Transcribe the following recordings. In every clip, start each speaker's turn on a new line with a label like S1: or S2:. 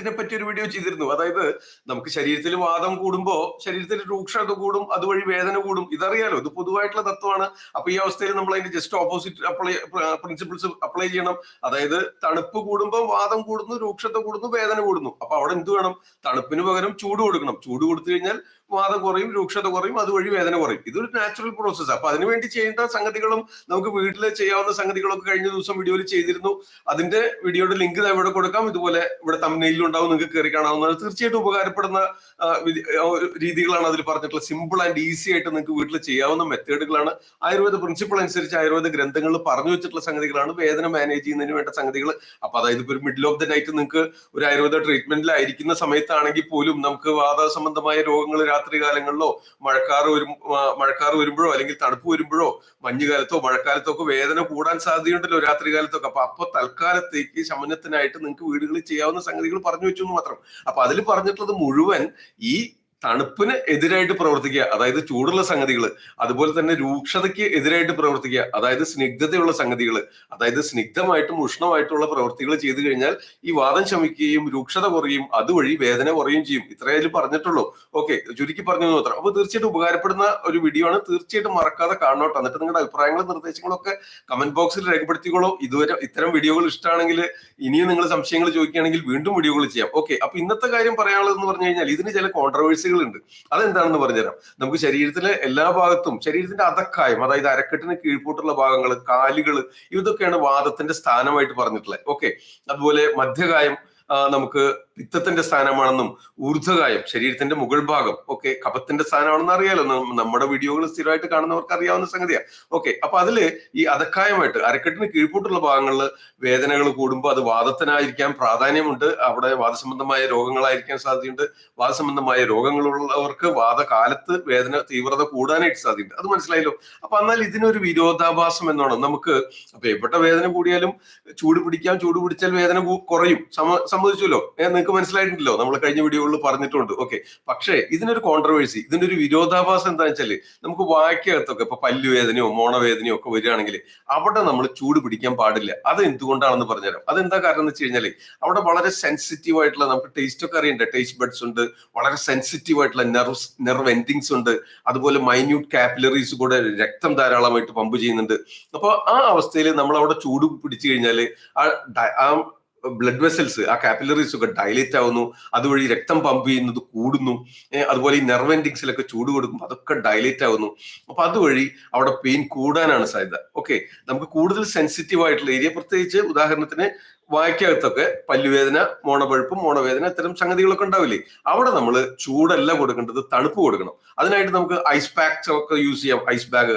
S1: ഇതിനെ പറ്റി ഒരു വീഡിയോ ചെയ്തിരുന്നു. അതായത് നമുക്ക് ശരീരത്തിൽ വാദം കൂടുമ്പോ ശരീരത്തിൽ രൂക്ഷത കൂടും, അതുവഴി വേദന കൂടും. ഇതറിയാലോ, ഇത് പൊതുവായിട്ടുള്ള തത്വമാണ്. അപ്പൊ ഈ അവസ്ഥയിൽ നമ്മൾ അതിന്റെ ജസ്റ്റ് ഓപ്പോസിറ്റ് പ്രിൻസിപ്പിൾസ് അപ്ലൈ ചെയ്യണം. അതായത് തണുപ്പ് കൂടുമ്പോൾ വാദം കൂടുന്നു, രൂക്ഷത കൂടുന്നു, വേദന കൂടുന്നു. അപ്പൊ അവിടെ എന്ത് വേണം? തണുപ്പിന് പകരം ചൂട് കൊടുക്കണം. ചൂട് കൊടുത്തു കഴിഞ്ഞാൽ വാദം കുറയും, രൂക്ഷത കുറയും, അതുവഴി വേദന കുറയും. ഇതൊരു നാച്ചുറൽ പ്രോസസ്സ്. അപ്പൊ അതിനുവേണ്ടി ചെയ്യേണ്ട സംഗതികളും നമുക്ക് വീട്ടിൽ ചെയ്യാവുന്ന സംഗതികളൊക്കെ കഴിഞ്ഞ ദിവസം വീഡിയോയിൽ ചെയ്തിരുന്നു. അതിന്റെ വീഡിയോയുടെ ലിങ്ക് ഇവിടെ കൊടുക്കാം. ഇതുപോലെ ഇവിടെ തംബ്നെയിലും ഉണ്ടാവും, നിങ്ങൾക്ക് കയറി കാണാവുന്നത്. തീർച്ചയായിട്ടും ഉപകാരപ്പെടുന്ന രീതികളാണ് അതിൽ പറഞ്ഞിട്ടുള്ളത്. സിമ്പിൾ ആൻഡ് ഈസി ആയിട്ട് നിങ്ങൾക്ക് വീട്ടിൽ ചെയ്യാവുന്ന മെത്തേഡുകളാണ്. ആയുർവേദ പ്രിൻസിപ്പിൾ അനുസരിച്ച് ആയുർവേദ ഗ്രന്ഥങ്ങളിൽ പറഞ്ഞു വെച്ചിട്ടുള്ള സംഗതികളാണ്. വേദന മാനേജ് ചെയ്യുന്നതിന് വേണ്ട സംഗതികൾ. അപ്പൊ അതായത് ഇപ്പൊ ഒരു മിഡിൽ ഓഫ് ദ നൈറ്റ് നിങ്ങൾക്ക് ഒരു ആയുർവേദ ട്രീറ്റ്മെന്റിലായിരിക്കുന്ന സമയത്താണെങ്കിൽ പോലും നമുക്ക് വാത സംബന്ധമായ രോഗങ്ങൾ രാത്രി കാലങ്ങളിലോ മഴക്കാറ് വരുമ്പോഴോ അല്ലെങ്കിൽ തണുപ്പ് വരുമ്പോഴോ മഞ്ഞുകാലത്തോ മഴക്കാലത്തോ ഒക്കെ വേദന കൂടാൻ സാധ്യതയുണ്ടല്ലോ രാത്രി കാലത്തൊക്കെ. അപ്പൊ തൽക്കാലത്തേക്ക് ശമനത്തിനായിട്ട് നിങ്ങൾക്ക് വീടുകളിൽ ചെയ്യാവുന്ന സംഗതികൾ പറഞ്ഞു വെച്ചു എന്ന് മാത്രം. അപ്പൊ അതിൽ പറഞ്ഞിട്ടുള്ളത് മുഴുവൻ ഈ തണുപ്പിന് എതിരായിട്ട് പ്രവർത്തിക്കുക, അതായത് ചൂടുള്ള സംഗതികൾ, അതുപോലെ തന്നെ രൂക്ഷതയ്ക്ക് എതിരായിട്ട് പ്രവർത്തിക്കുക, അതായത് സ്നിഗ്ധതയുള്ള സംഗതികൾ, അതായത് സ്നിഗ്ധമായിട്ടും ഉഷ്ണമായിട്ടുള്ള പ്രവൃത്തികൾ ചെയ്തു കഴിഞ്ഞാൽ ഈ വാദം ശമിക്കുകയും രൂക്ഷത കുറയും, അതുവഴി വേദന കുറയും ചെയ്യും. ഇത്രയായാലും പറഞ്ഞിട്ടുള്ളൂ. ഓക്കെ, ചുരുക്കി പറഞ്ഞു മാത്രം. അപ്പൊ തീർച്ചയായിട്ടും ഉപകാരപ്പെടുന്ന ഒരു വീഡിയോ ആണ്. തീർച്ചയായിട്ടും മറക്കാതെ കാണോട്ടോ. എന്നിട്ട് നിങ്ങളുടെ അഭിപ്രായങ്ങളും നിർദ്ദേശങ്ങളും ഒക്കെ കമന്റ് ബോക്സിൽ രേഖപ്പെടുത്തിക്കോളൂ. ഇതുവരെ ഇത്തരം വീഡിയോകൾ ഇഷ്ടമാണെങ്കിൽ ഇനിയും നിങ്ങൾ സംശയങ്ങൾ ചോദിക്കുകയാണെങ്കിൽ വീണ്ടും വീഡിയോകൾ ചെയ്യാം. ഓക്കെ, അപ്പൊ ഇന്നത്തെ കാര്യം പറയാനുള്ളതെന്ന് പറഞ്ഞു കഴിഞ്ഞാൽ ഇതിന് ചില കോൺട്രവേഴ്സി ഉണ്ട്. അതെന്താണെന്ന് പറഞ്ഞുതരാം. നമുക്ക് ശരീരത്തിലെ എല്ലാ ഭാഗത്തും ശരീരത്തിന്റെ അധക്കായം, അതായത് അരക്കെട്ടിന് കീഴ്പോട്ടുള്ള ഭാഗങ്ങൾ, കാലുകൾ, ഇതൊക്കെയാണ് വാദത്തിന്റെ സ്ഥാനമായിട്ട് പറഞ്ഞിട്ടുള്ളത്. ഓക്കെ, അതുപോലെ മധ്യകായം നമുക്ക് പിത്തത്തിന്റെ സ്ഥാനമാണെന്നും, ഊർധ്വകായം ശരീരത്തിന്റെ മുകൾ ഭാഗം ഒക്കെ കഫത്തിന്റെ സ്ഥാനമാണെന്ന് അറിയാലോ. നമ്മുടെ വീഡിയോകൾ സ്ഥിരമായിട്ട് കാണുന്നവർക്ക് അറിയാവുന്ന സംഗതിയാണ്. ഓക്കെ, അപ്പൊ അതില് ഈ അധക്കായമായിട്ട് അരക്കെട്ടിന് കീഴ്പോട്ടുള്ള ഭാഗങ്ങളിൽ വേദനകൾ കൂടുമ്പോൾ അത് വാദത്തിനായിരിക്കാൻ പ്രാധാന്യമുണ്ട്. അവിടെ വാദസംബന്ധമായ രോഗങ്ങളായിരിക്കാൻ സാധ്യതയുണ്ട്. വാദസംബന്ധമായ രോഗങ്ങളുള്ളവർക്ക് വാദകാലത്ത് വേദന തീവ്രത കൂടാനായിട്ട് സാധ്യതയുണ്ട്. അത് മനസ്സിലായല്ലോ. അപ്പൊ എന്നാൽ ഇതിനൊരു വിരോധാഭാസം എന്നാണ് നമുക്ക്. അപ്പൊ എവിടെ വേദന കൂടിയാലും ചൂട് പിടിച്ചാൽ വേദന കുറയും. സമ്മതിച്ചല്ലോ, നിങ്ങൾക്ക് മനസ്സിലായിട്ടുണ്ടല്ലോ, നമ്മൾ കഴിഞ്ഞ വീഡിയോകളിൽ പറഞ്ഞിട്ടുണ്ട്. ഓക്കെ, പക്ഷേ ഇതിനൊരു കോൺട്രവേഴ്സി, ഇതിനൊരു വിരോധാഭാസം എന്താണെന്ന് വെച്ചാല് നമുക്ക് വായ്ക്കകത്തൊക്കെ ഇപ്പൊ പല്ലുവേദനയോ മോണവേദനയോ ഒക്കെ വരികയാണെങ്കിൽ അവിടെ നമ്മൾ ചൂട് പിടിക്കാൻ പാടില്ല. അത് എന്തുകൊണ്ടാണെന്ന് പറഞ്ഞുതരാം. അതെന്താ കാരണം എന്ന് വെച്ച് കഴിഞ്ഞാല് അവിടെ വളരെ സെൻസിറ്റീവ് ആയിട്ടുള്ള, നമുക്ക് ടേസ്റ്റ് ഒക്കെ അറിയണ്ടേ, ടേസ്റ്റ് ബഡ്സ് ഉണ്ട്, വളരെ സെൻസിറ്റീവ് ആയിട്ടുള്ള നെർവ് എൻഡിങ്സ് ഉണ്ട്, അതുപോലെ മൈന്യൂട്ട് കാപ്പിലറീസ് കൂടെ രക്തം ധാരാളമായിട്ട് പമ്പ് ചെയ്യുന്നുണ്ട്. അപ്പൊ ആ അവസ്ഥയിൽ നമ്മൾ അവിടെ ചൂട് പിടിച്ചു കഴിഞ്ഞാല് ആ ബ്ലഡ് വെസൽസ്, ആ കാപ്പിലറീസ് ഒക്കെ ഡയലേറ്റ് ആവുന്നു, അതുവഴി രക്തം പമ്പ് ചെയ്യുന്നത് കൂടുന്നു. അതുപോലെ ഈ നെർവ് എൻഡിങ്സിലൊക്കെ ചൂട് കൊടുക്കുമ്പോൾ അതൊക്കെ ഡയലേറ്റ് ആവുന്നു. അപ്പൊ അതുവഴി അവിടെ പെയിൻ കൂടാനാണ് സാധ്യത. ഓക്കെ, നമുക്ക് കൂടുതൽ സെൻസിറ്റീവ് ആയിട്ടുള്ള ഏരിയ, പ്രത്യേകിച്ച് ഉദാഹരണത്തിന് വായ്ക്കകത്തൊക്കെ പല്ലുവേദന, മോണവേദന, ഇത്തരം സംഗതികളൊക്കെ ഉണ്ടാവില്ലേ, അവിടെ നമ്മൾ ചൂടല്ല കൊടുക്കേണ്ടത്, തണുപ്പ് കൊടുക്കണം. അതിനായിട്ട് നമുക്ക് ഐസ് പാക്സ് ഒക്കെ യൂസ് ചെയ്യാം. ഐസ് ബാഗ്,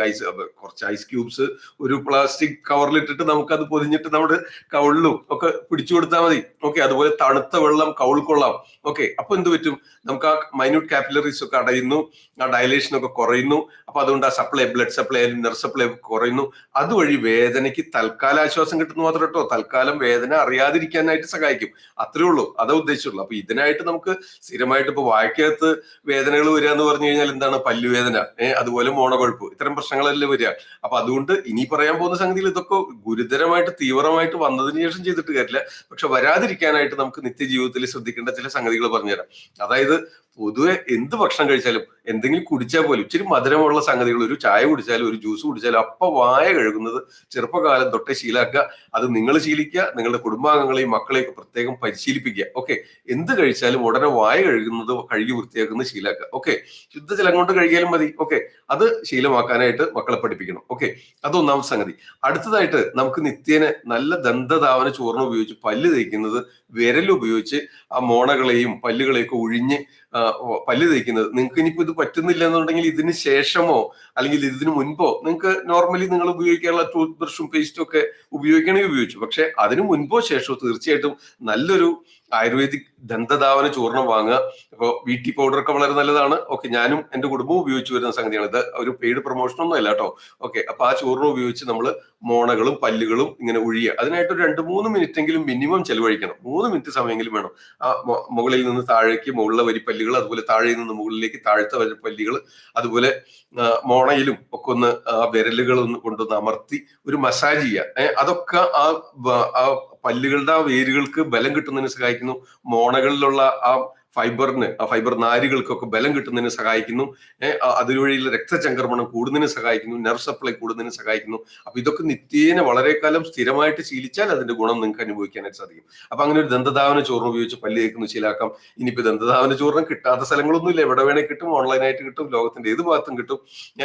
S1: കുറച്ച് ഐസ് ക്യൂബ്സ് ഒരു പ്ലാസ്റ്റിക് കവറിലിട്ടിട്ട് നമുക്ക് അത് പൊതിഞ്ഞിട്ട് നമ്മുടെ കവിളിലും ഒക്കെ പിടിച്ചു കൊടുത്താൽ മതി. ഓക്കെ, അതുപോലെ തണുത്ത വെള്ളം കവിൾ കൊള്ളാം. ഓക്കെ, അപ്പൊ എന്ത് പറ്റും? നമുക്ക് ആ മൈന്യൂട്ട് കാപ്പിലറീസ് ഒക്കെ അടയുന്നു, ആ ഡയലേഷൻ ഒക്കെ കുറയുന്നു. അപ്പൊ അതുകൊണ്ട് ആ supply, blood supply, nerve supply കുറയുന്നു. അതുവഴി വേദനയ്ക്ക് തൽക്കാല ആശ്വാസം കിട്ടുന്നു മാത്രം കേട്ടോ. തൽക്കാലം വേദന അറിയാതിരിക്കാനായിട്ട് സഹായിക്കും. അത്രേ ഉള്ളൂ, അതേ ഉദ്ദേശിച്ചുള്ളൂ. അപ്പൊ ഇതിനായിട്ട് നമുക്ക് സ്ഥിരമായിട്ട് ഇപ്പൊ വായ്ക്കകത്ത് വേദനകൾ വരിക എന്ന് പറഞ്ഞു കഴിഞ്ഞാൽ എന്താണ്? പല്ലുവേദന, അതുപോലെ മോണപഴുപ്പ്, ഇത്തരം പ്രശ്നങ്ങളല്ലേ വരിക. അപ്പൊ അതുകൊണ്ട് ഇനി പറയാൻ പോകുന്ന സംഗതിയിൽ ഇതൊക്കെ ഗുരുതരമായിട്ട് തീവ്രമായിട്ട് വന്നതിന് ശേഷം ചെയ്തിട്ട് കാര്യമില്ല. പക്ഷെ വരാതിരിക്കാനായിട്ട് നമുക്ക് നിത്യജീവിതത്തിൽ ശ്രദ്ധിക്കേണ്ട ചില സംഗതികൾ പറഞ്ഞുതരാം. അതായത് പൊതുവെ എന്ത് ഭക്ഷണം കഴിച്ചാലും, എന്തെങ്കിലും കുടിച്ചാൽ പോലും ഇച്ചിരി മധുരമുള്ള സംഗതികൾ, ഒരു ചായ കുടിച്ചാലും ഒരു ജ്യൂസ് കുടിച്ചാലും അപ്പൊ വായ കഴുകുന്നത് ചെറുപ്പകാലം തൊട്ടേ ശീലാക്കുക. അത് നിങ്ങൾ ശീലിക്കുക, നിങ്ങളുടെ കുടുംബാംഗങ്ങളെയും മക്കളെയൊക്കെ പ്രത്യേകം പരിശീലിപ്പിക്കുക. ഓക്കെ, എന്ത് കഴിച്ചാലും ഉടനെ വായ കഴുകി വൃത്തിയാക്കുന്നത് ശീലാക്കുക. ഓക്കെ, ശുദ്ധജലം കൊണ്ട് കഴുകിയാലും മതി. ഓക്കെ, അത് ശീലമാക്കാനായിട്ട് മക്കളെ പഠിപ്പിക്കണം. ഓക്കെ, അതൊന്നാമത്തെ സംഗതി. അടുത്തതായിട്ട് നമുക്ക് നിത്യേന നല്ല ദന്തധാവന ചൂർണം ഉപയോഗിച്ച് പല്ല് തേക്കുന്നത്, വിരലുപയോഗിച്ച് ആ മോണകളെയും പല്ലുകളെയൊക്കെ ഒഴിഞ്ഞ് പല്ല് തേക്കുന്നത്. നിങ്ങൾക്ക് ഇനിയിപ്പോ ഇത് പറ്റുന്നില്ല എന്നുണ്ടെങ്കിൽ ഇതിന് ശേഷമോ അല്ലെങ്കിൽ ഇതിനു മുൻപോ നിങ്ങൾക്ക് നോർമലി നിങ്ങൾ ഉപയോഗിക്കാനുള്ള ടൂത്ത് ബ്രഷും പേസ്റ്റും ഒക്കെ ഉപയോഗിക്കണമെങ്കിൽ ഉപയോഗിച്ചു. പക്ഷെ അതിനു മുൻപോ ശേഷമോ തീർച്ചയായിട്ടും നല്ലൊരു ആയുർവേദിക് ദന്തധാവന ചൂർണം വാങ്ങുക. ഇപ്പോൾ വീട്ടി പൗഡർ ഒക്കെ വളരെ നല്ലതാണ്. ഓക്കെ, ഞാനും എന്റെ കുടുംബവും ഉപയോഗിച്ചു വരുന്ന സംഗതിയാണ്. ഇത് ഒരു പെയ്ഡ് പ്രൊമോഷൻ ഒന്നും അല്ല കേട്ടോ. ഓക്കെ, അപ്പൊ ആ ചൂർണം ഉപയോഗിച്ച് നമ്മൾ മോണകളും പല്ലുകളും ഇങ്ങനെ ഒഴിയുക. അതിനായിട്ട് ഒരു 2-3 മിനിറ്റ് എങ്കിലും മിനിമം ചെലവഴിക്കണം. 3 മിനിറ്റ് സമയമെങ്കിലും വേണം. ആ മുകളിൽ നിന്ന് താഴേക്ക് മുകളിലെ വരിപ്പല്ലുകൾ, അതുപോലെ താഴെ നിന്ന് മുകളിലേക്ക് താഴത്തെ വരിപ്പല്ലുകൾ, അതുപോലെ മോണയിലും ഒക്കെ ഒന്ന് വിരലുകൾ കൊണ്ടൊന്ന് അമർത്തി ഒരു മസാജ് ചെയ്യുക. അതൊക്കെ ആ പല്ലുകളുടെ ആ വേരുകൾക്ക് ബലം കിട്ടുന്നതിന് സഹായിക്കുന്നു. മോണകളിലുള്ള ആ ഫൈബർ നാരുകൾക്കൊക്കെ ബലം കിട്ടുന്നതിന് സഹായിക്കുന്നു. അതുവഴിയുള്ള രക്തചംക്രമണം കൂടുന്നതിന് സഹായിക്കുന്നു. നെർവ് സപ്ലൈ കൂടുന്നതിന് സഹായിക്കുന്നു. അപ്പൊ ഇതൊക്കെ നിത്യേന വളരെ കാലം സ്ഥിരമായിട്ട് ശീലിച്ചാൽ അതിന്റെ ഗുണം നിങ്ങൾക്ക് അനുഭവിക്കാനായിട്ട് സാധിക്കും. അപ്പൊ അങ്ങനെ ഒരു ദന്തധാവന ചൂർണം ഉപയോഗിച്ച് പല്ല് തേക്കുന്ന ശീലാക്കാം. ഇനിയിപ്പോ ദന്തധാവന ചൂർണം കിട്ടാത്ത സ്ഥലങ്ങളൊന്നുമില്ല, എവിടെ വേണേ കിട്ടും, ഓൺലൈനായിട്ട് കിട്ടും, ലോകത്തിന്റെ ഏത് ഭാഗത്തും കിട്ടും,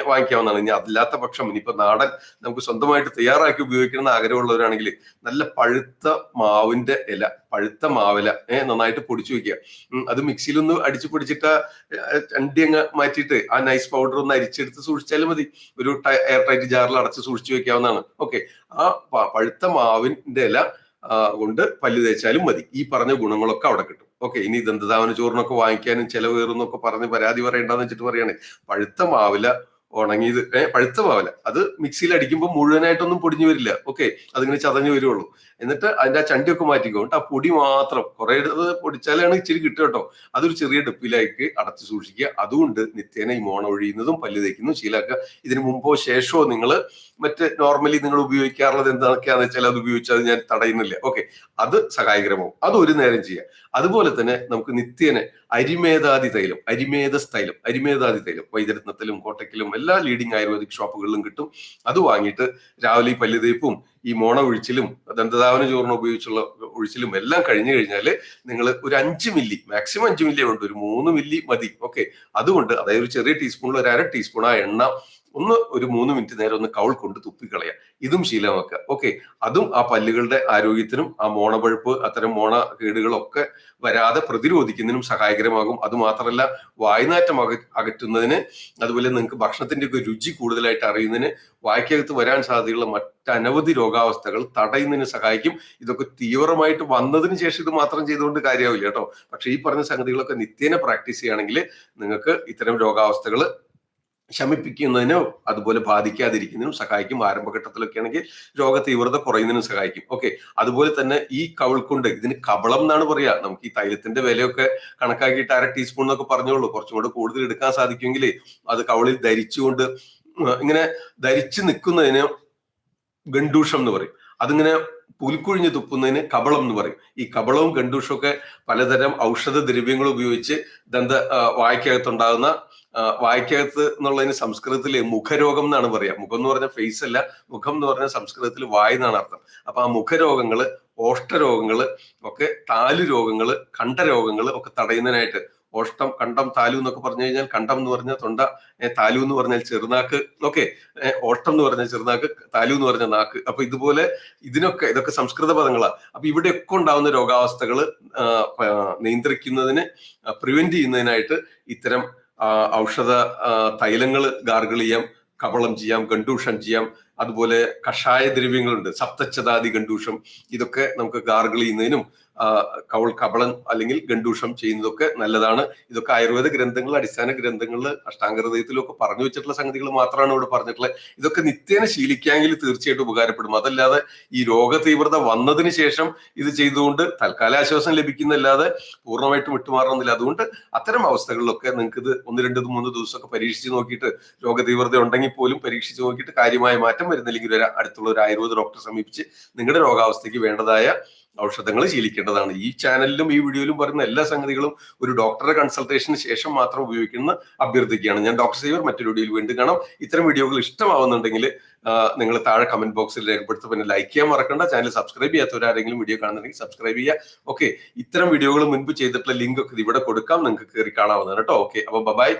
S1: വാങ്ങിക്കാവുന്നതാണ്. ഇനി അതില്ലാത്ത പക്ഷം ഇനിയിപ്പോ നാടൻ നമുക്ക് സ്വന്തമായിട്ട് തയ്യാറാക്കി ഉപയോഗിക്കണമെന്ന് ആഗ്രഹമുള്ളവരാണെങ്കിൽ നല്ല പഴുത്ത മാവിന്റെ ഇല, പഴുത്ത മാവില നന്നായിട്ട് പൊടിച്ചു വെക്കുക. അത് മിക്സിയിലൊന്ന് അടിച്ചു പൊടിച്ചിട്ട് ചണ്ടി അങ്ങ് മാറ്റിയിട്ട് ആ നൈസ് പൗഡർ ഒന്ന് അരിച്ചെടുത്ത് സൂക്ഷിച്ചാലും മതി. ഒരു എയർ ടൈറ്റ് ജാറിൽ അടച്ച് സൂക്ഷിച്ചു വെക്കാവുന്നതാണ്. ഓക്കെ, ആ പഴുത്ത മാവിന്റെ ഇല കൊണ്ട് പല്ല് തേച്ചാലും മതി. ഈ പറഞ്ഞ ഗുണങ്ങളൊക്കെ അവിടെ കിട്ടും. ഓക്കെ, ഇനി ദന്തധാവന ചോറിനൊക്കെ വാങ്ങിക്കാനും ചെലവേറുന്നൊക്കെ പറഞ്ഞ് പരാതി പറയണ്ടെന്ന് വെച്ചിട്ട് പറയാണ്. പഴുത്ത മാവില ഉണങ്ങിയത്, പഴുത്ത മാവില അത് മിക്സിയിൽ അടിക്കുമ്പോൾ മുഴുവനായിട്ടൊന്നും പൊടിഞ്ഞു വരില്ല. ഓക്കെ, അതിങ്ങനെ ചതഞ്ഞു വരുള്ളൂ. എന്നിട്ട് അതിന്റെ ആ ചണ്ടിയൊക്കെ മാറ്റിക്കൊണ്ട് ആ പൊടി മാത്രം കുറെ പൊടിച്ചാലാണ് ഇച്ചിരി കിട്ടുക കേട്ടോ. അതൊരു ചെറിയ ഡപ്പിലേക്ക് അടച്ചു സൂക്ഷിക്കുക. അതുകൊണ്ട് നിത്യേന ഈ മോണ ഒഴിയുന്നതും പല്ല് തേക്കുന്നതും ശീലാക്കുക. ഇതിനു മുമ്പോ ശേഷമോ നിങ്ങൾ നോർമലി നിങ്ങൾ ഉപയോഗിക്കാറുള്ളത് എന്തൊക്കെയാണെന്ന് വെച്ചാൽ അത് ഉപയോഗിച്ചാൽ ഞാൻ തടയുന്നില്ല. ഓക്കെ, അത് സഹായകരമാവും. അത് ഒരു നേരം ചെയ്യുക. അതുപോലെ തന്നെ നമുക്ക് നിത്യേന അരിമേധാദി തൈലം, അരിമേധാദി തൈലം വൈദ്യരത്നത്തിലും കോട്ടയ്ക്കലും എല്ലാ ലീഡിങ് ആയുർവേദിക് ഷോപ്പുകളിലും കിട്ടും. അത് വാങ്ങിയിട്ട് രാവിലെ ഈ പല്ല് തേപ്പും ഈ മോണ ഒഴിച്ചിലും ദന്തധാവന ചൂർണം ഉപയോഗിച്ചുള്ള ഒഴിച്ചിലും എല്ലാം കഴിഞ്ഞു കഴിഞ്ഞാൽ നിങ്ങൾ ഒരു 5 മില്ലി, മാക്സിമം 5 മില്ലി ഉണ്ട്, ഒരു 3 മില്ലി മതി. ഓക്കെ, അതുകൊണ്ട് അതായത് ഒരു ചെറിയ ടീസ്പൂണിൽ ഒരു 1/2 ടീസ്പൂൺ ആ എണ്ണ ഒരു 3 മിനിറ്റ് നേരം ഒന്ന് കൗൾ കൊണ്ട് തുപ്പിക്കളയുക. ഇതും ശീലമാക്കുക. ഓക്കെ, അതും ആ പല്ലുകളുടെ ആരോഗ്യത്തിനും ആ മോണപഴുപ്പ് അത്തരം മോണ കേടുകളൊക്കെ വരാതെ പ്രതിരോധിക്കുന്നതിനും സഹായകരമാകും. അതുമാത്രമല്ല, വായ്നാറ്റം അകറ്റുന്നതിന്, അതുപോലെ നിങ്ങൾക്ക് ഭക്ഷണത്തിന്റെ ഒക്കെ രുചി കൂടുതലായിട്ട് അറിയുന്നതിന്, വായ്ക്കകത്ത് വരാൻ സാധ്യതയുള്ള മറ്റനവധി രോഗാവസ്ഥകൾ തടയുന്നതിന് സഹായിക്കും. ഇതൊക്കെ തീവ്രമായിട്ട് വന്നതിന് ശേഷം ഇത് മാത്രം ചെയ്തുകൊണ്ട് കാര്യമാവില്ല കേട്ടോ. പക്ഷെ ഈ പറഞ്ഞ സംഗതികളൊക്കെ നിത്യേന പ്രാക്ടീസ് ചെയ്യുകയാണെങ്കിൽ നിങ്ങൾക്ക് ഇത്തരം രോഗാവസ്ഥകൾ ശമിപ്പിക്കുന്നതിനോ അതുപോലെ ബാധിക്കാതിരിക്കുന്നതിനും സഹായിക്കും. ആരംഭഘട്ടത്തിലൊക്കെ ആണെങ്കിൽ രോഗ തീവ്രത കുറയുന്നതിനും സഹായിക്കും. ഓക്കെ, അതുപോലെ തന്നെ ഈ കവിൾ കൊണ്ട്, ഇതിന് കബളം എന്നാണ് പറയാ. നമുക്ക് ഈ തൈലത്തിന്റെ വിലയൊക്കെ കണക്കാക്കിയിട്ട് 1/2 ടീസ്പൂൺ എന്നൊക്കെ പറഞ്ഞോളൂ. കുറച്ചും കൂടെ കൂടുതൽ എടുക്കാൻ സാധിക്കുമെങ്കിൽ അത് കവിളിൽ ധരിച്ചുകൊണ്ട് ഇങ്ങനെ ധരിച്ചു നിൽക്കുന്നതിന് ഗണ്ടൂഷം എന്ന് പറയും. അതിങ്ങനെ പുൽക്കുഴിഞ്ഞ് തുപ്പുന്നതിന് കബളം എന്ന് പറയും. ഈ കബളവും ഗണ്ടൂഷവും ഒക്കെ പലതരം ഔഷധ ദ്രവ്യങ്ങൾ ഉപയോഗിച്ച് വായ്ക്കകത്തുണ്ടാകുന്ന, വായ്ക്കകത്ത് എന്നുള്ളതിന് സംസ്കൃതത്തില് മുഖരോഗം എന്നാണ് പറയാ. മുഖം എന്ന് പറഞ്ഞ ഫേസ് അല്ല, മുഖം എന്ന് പറഞ്ഞ സംസ്കൃതത്തിൽ വായ് എന്നാണ് അർത്ഥം. അപ്പൊ ആ മുഖരോഗങ്ങള്, ഓഷ്ടരോഗങ്ങള് ഒക്കെ, താലു രോഗങ്ങള്, കണ്ഠരോഗങ്ങള് ഒക്കെ തടയുന്നതിനായിട്ട്, ഓഷ്ടം, കണ്ടം, താലു എന്നൊക്കെ പറഞ്ഞു കഴിഞ്ഞാൽ, കണ്ടം എന്ന് പറഞ്ഞാൽ തൊണ്ട, താലു എന്ന് പറഞ്ഞാൽ ചെറുനാക്ക്. ഓക്കെ, ഓഷ്ടം എന്ന് പറഞ്ഞാൽ ചെറുനാക്ക്, താലു എന്ന് പറഞ്ഞ നാക്ക്. അപ്പൊ ഇതുപോലെ ഇതൊക്കെ സംസ്കൃത പദങ്ങളാണ്. അപ്പൊ ഇവിടെയൊക്കെ ഉണ്ടാവുന്ന രോഗാവസ്ഥകൾ നിയന്ത്രിക്കുന്നതിന്, പ്രിവെന്റ് ചെയ്യുന്നതിനായിട്ട് ഇത്തരം ഔഷധ തൈലങ്ങൾ ഗാർഗിൾ ചെയ്യാം, കബളം ചെയ്യാം, ഗണ്ടൂഷം ചെയ്യാം. അതുപോലെ കഷായ ദ്രവ്യങ്ങളുണ്ട്, സപ്തച്ഛതാദി ഗണ്ടൂഷം. ഇതൊക്കെ നമുക്ക് ഗാർഗിൾ ചെയ്യുന്നതിനും കബളം അല്ലെങ്കിൽ ഗണ്ടൂഷം ചെയ്യുന്നതൊക്കെ നല്ലതാണ്. ഇതൊക്കെ ആയുർവേദ ഗ്രന്ഥങ്ങൾ, അടിസ്ഥാന ഗ്രന്ഥങ്ങളിൽ, അഷ്ടാംഗഹൃദയത്തിലും ഒക്കെ പറഞ്ഞു വെച്ചിട്ടുള്ള സംഗതികൾ മാത്രമാണ് ഇവിടെ പറഞ്ഞിട്ടുള്ളത്. ഇതൊക്കെ നിത്യേന ശീലിക്കാമെങ്കിൽ തീർച്ചയായിട്ടും ഉപകാരപ്പെടും. അതല്ലാതെ ഈ രോഗ തീവ്രത വന്നതിന് ശേഷം ഇത് ചെയ്തുകൊണ്ട് തൽക്കാല ആശ്വാസം ലഭിക്കുന്നല്ലാതെ പൂർണ്ണമായിട്ടും വിട്ടുമാറണമെന്നില്ല. അതുകൊണ്ട് അത്തരം അവസ്ഥകളിലൊക്കെ നിങ്ങൾക്ക് ഇത് 1, 2, 3 ദിവസമൊക്കെ പരീക്ഷിച്ച് നോക്കിയിട്ട്, രോഗ തീവ്രത ഉണ്ടെങ്കിൽ പോലും പരീക്ഷിച്ച് നോക്കിയിട്ട് കാര്യമായ മാറ്റം വരുന്നില്ലെങ്കിൽ അടുത്തുള്ള ഒരു ആയുർവേദ ഡോക്ടറെ സമീപിച്ച് നിങ്ങളുടെ രോഗാവസ്ഥയ്ക്ക് വേണ്ടതായ ഔഷധങ്ങൾ ശീലിക്കേണ്ടതാണ്. ഈ ചാനലിലും ഈ വീഡിയോയിലും പറയുന്ന എല്ലാ സംഗതികളും ഒരു ഡോക്ടറെ കൺസൾട്ടേഷന് ശേഷം മാത്രം ഉപയോഗിക്കുന്ന അഭ്യർത്ഥിക്കുകയാണ്. ഞാൻ ഡോക്ടർ സേവർ. മറ്റൊരു വീഡിയോയിൽ വീണ്ടും കാണാം. ഇത്തരം വീഡിയോകൾ ഇഷ്ടമാവുന്നുണ്ടെങ്കിൽ നിങ്ങൾ താഴെ കമന്റ് ബോക്സിൽ രേഖപ്പെടുത്തുക. പിന്നെ ലൈക്ക് ചെയ്യാൻ മറക്കണ്ട. ചാനൽ സബ്സ്ക്രൈബ് ചെയ്യാത്തവരാരെങ്കിലും വീഡിയോ കാണുന്നുണ്ടെങ്കിൽ സബ്സ്ക്രൈബ് ചെയ്യുക. ഓക്കെ, ഇത്തരം വീഡിയോകൾ മുൻപ് ചെയ്തിട്ടുള്ള ലിങ്ക് ഒക്കെ ഇവിടെ കൊടുക്കാം, നിങ്ങൾക്ക് കയറി കാണാവുന്നതാണ് കേട്ടോ. ഓക്കെ, അപ്പൊ ബൈ.